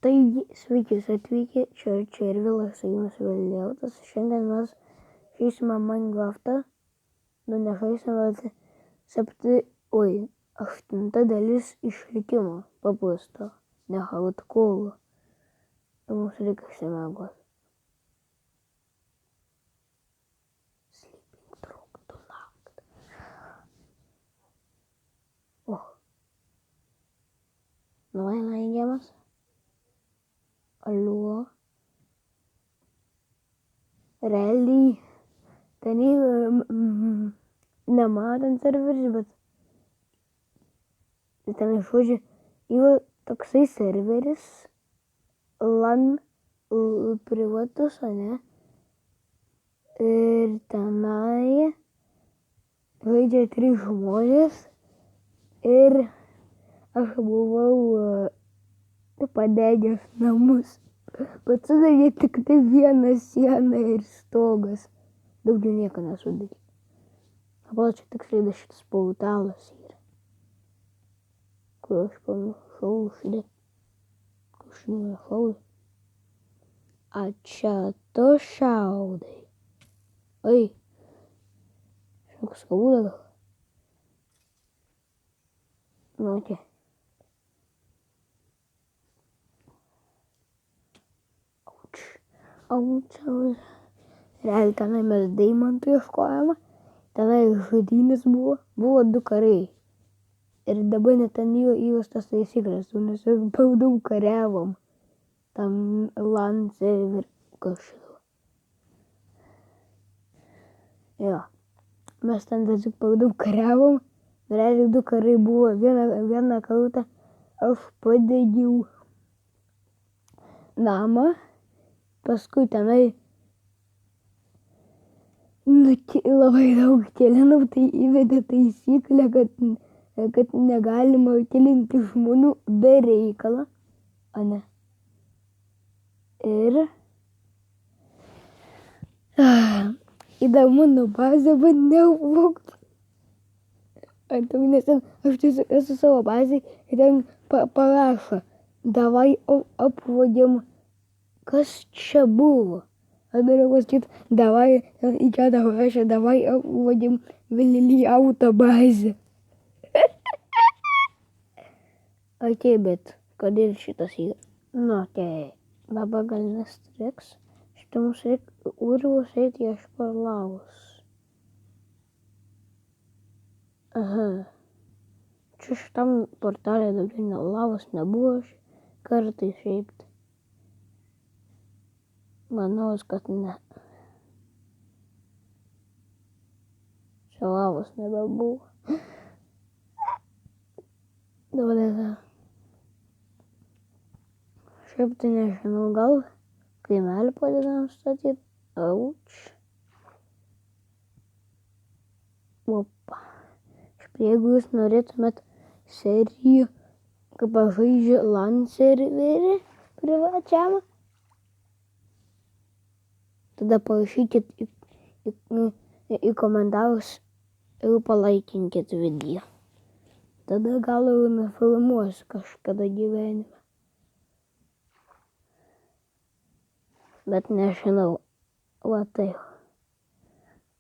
Taigi, sveiki atvykę, čia ir vėl esu Jumas Vėliautas. Šiandien mes žaisime Minecraftą, nežaisime 8 dalis išlikimo, paprasto, ne hardcore. Ir mums reikia išsimiegoti. Sleeping through the night. Давай найдемся. Allo. Realiai, ten nematant serveris, bet ten žodžiu, yra toksai serveris, LAN privatus, ne? Ir tenai žaidžia 3 žmonės ir aš buvau padegęs namus. Bet sudegė tik tai viena siena ir stogas. Daugiau nieko nesudegė. Dabar čia tiksliai šitas portalas yra. Kur aš pamiršau uždėti. Kur aš numiršau. A čia tu šaudai. Oi. Šoks skauda. Nu, čia. Realiai tenai mes deimantų ieškojame, tenai žudynės buvo 2 kariai. Ir dabar net ten įvestas taisyklės, nes per daug kariavom tam LAN server kažkaip. Jo, mes ten tiesiog per daug kariavom, realiai 2 karai buvo, vieną kartą aš padegiau namą. Paskui tenai labai daug kelinau, tai įvedė taisyklę, kad negalima kelinti žmonių be reikalo. Ane. Ir į mano bazę bandėjau vogti. Nes aš tiesiog esu savo bazėj ir ten parašo, davai apvogėm. Kas čia buvo? Aš norėjau pasakyti, davai, į čia rašė, davai apvogėm Vėliauto bazę. Ok, bet kodėl šitas yra? Nu, tai dabar gal nestriks. Šitą mums reikia urvus eiti ieškoti lavos. Aha. Čia šitam portalė daugiau lavos nebuvo kartais šiaip. Manau, kad ne. Čia lavos nebebuvo. Dabar šiaip tai nežinau, gal kaimelį padedam statyti. Auč. Opa. Jeigu jūs norėtumėt serijų, kaip aš žaidžiu LAN serverį privačiam, tada parašykit į komentarus ir palaikinkit video. Tada gal ir nufilmuosiu kažkada gyvenime. Bet nežinau. Va taip.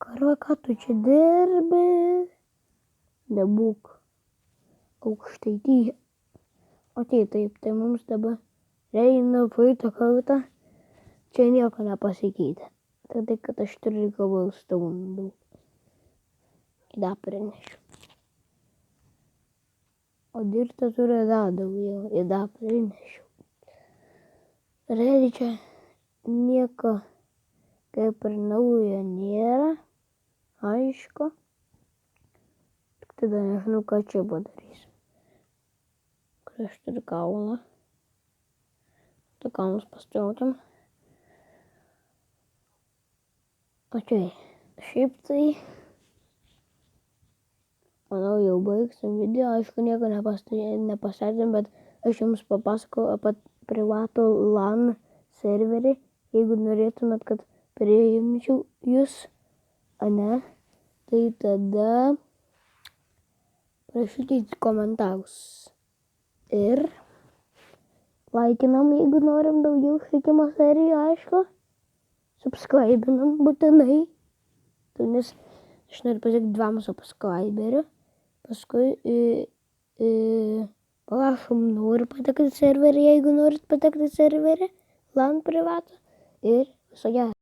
Karva, ką tu čia dirbi? Nebūk aukštaitija. O taip, tai mums dabar reina praeitą kartą. Čia nieko nepasikeitė. Tai kad aš turiu cobblestone daug. Dar prinešiu. O dirbti turiu dar daugiau. Ir dar prinešiu. Realiai čia nieko kaip ir naujo nėra. Aišku. Tik tada nežinau, ką čia padarysiu. Kur aš turiu kalną. Tu kalnus pastriautum. Ok, šiaip tai, manau, jau baigsim video, aišku, nieko nepasakėm, bet aš jums papasakau apie privatų LAN serverį, jeigu norėtumėt, kad priimčiau jūs, ane, tai tada rašykite komentarus ir Laikinam, jeigu norim daugiau švietimo serijų, aišku. Subscribinam būtinai. Nes aš noriu pasiekti 2 subscriberių. Paskui parašom noriu patekti į serverį, jeigu norit patekti į serverį. LAN privatų. Ir viso gero.